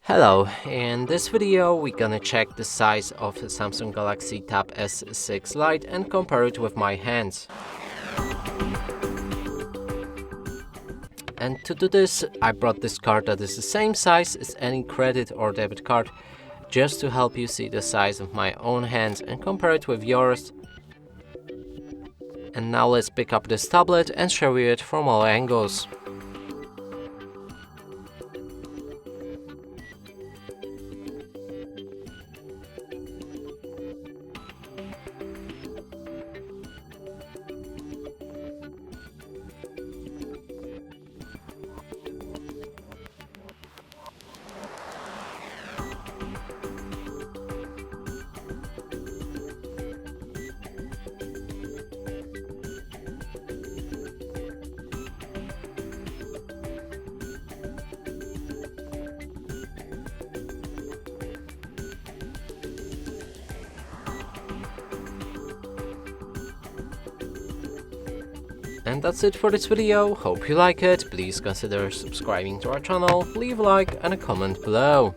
Hello, in this video we're gonna check the size of the Samsung Galaxy Tab S6 Lite and compare it with my hands. And to do this, I brought this card that is the same size as any credit or debit card, just to help you see the size of my own hands and compare it with yours. And now let's pick up this tablet and show you it from all angles. And that's it for this video. Hope you like it. Please consider subscribing to our channel, leave a like and a comment below.